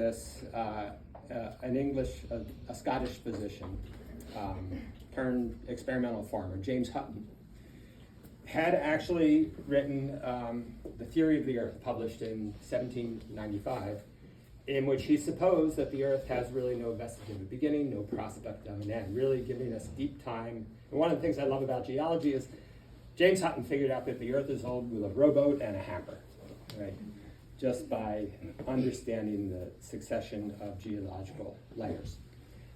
this, an English, a Scottish physician, turned experimental farmer, James Hutton, had actually written The Theory of the Earth, published in 1795, in which he supposed that the Earth has really no vestige of a beginning, no prospect of an end, really giving us deep time. And one of the things I love about geology is James Hutton figured out that the Earth is old with a rowboat and a hammer, right? Just by understanding the succession of geological layers.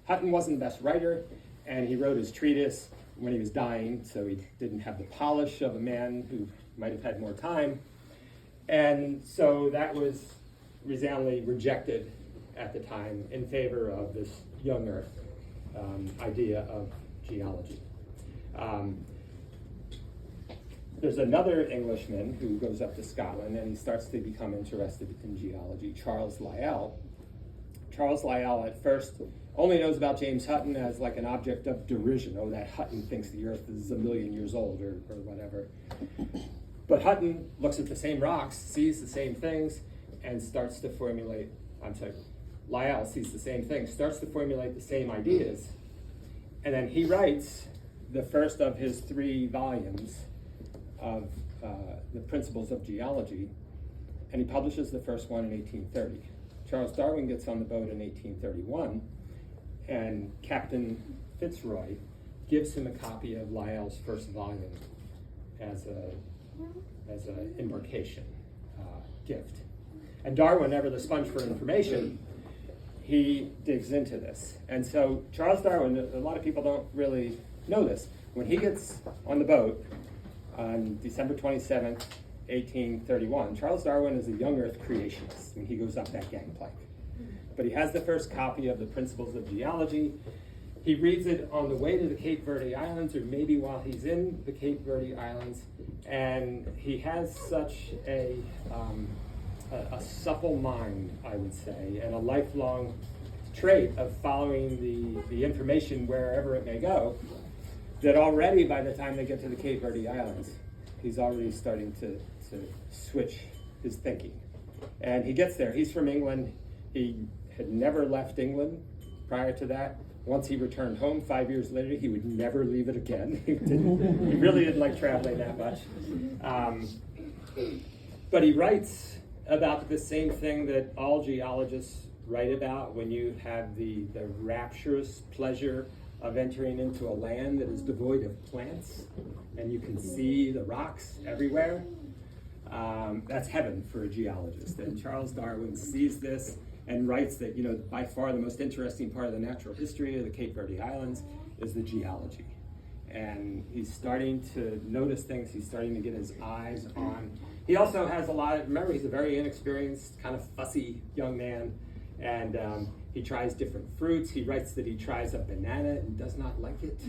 Hutton wasn't the best writer, and he wrote his treatise when he was dying, so he didn't have the polish of a man who might have had more time. And so that was resoundingly rejected at the time in favor of this young Earth idea of geology. There's another Englishman who goes up to Scotland and he starts to become interested in geology, Charles Lyell. Charles Lyell at first only knows about James Hutton as like an object of derision. Oh, that Hutton thinks the Earth is 1 million years old or whatever. But Hutton looks at the same rocks, sees the same things, and starts to formulate, Lyell sees the same thing, starts to formulate the same ideas. And then he writes the first of his 3 volumes of the Principles of Geology, and he publishes the first one in 1830. Charles Darwin gets on the boat in 1831, and Captain Fitzroy gives him a copy of Lyell's first volume as an embarkation gift. And Darwin, ever the sponge for information, he digs into this. And so Charles Darwin, a lot of people don't really know this, when he gets on the boat on December 27th, 1831, Charles Darwin is a young Earth creationist when he goes up that gangplank. But he has the first copy of the Principles of Geology. He reads it on the way to the Cape Verde Islands, or maybe while he's in the Cape Verde Islands, and he has such a supple mind, I would say, and a lifelong trait of following the information wherever it may go, that already by the time they get to the Cape Verde Islands, he's already starting to switch his thinking. And he gets there. He's from England. He had never left England prior to that. Once he returned home 5 years later, he would never leave it again. He really didn't like traveling that much. But he writes about the same thing that all geologists write about when you have the rapturous pleasure of entering into a land that is devoid of plants and you can see the rocks everywhere. That's heaven for a geologist. And Charles Darwin sees this and writes that, by far the most interesting part of the natural history of the Cape Verde Islands is the geology. And he's starting to notice things, he's starting to get his eyes on. He also has remember, he's a very inexperienced, kind of fussy young man, and he tries different fruits. He writes that he tries a banana and does not like it.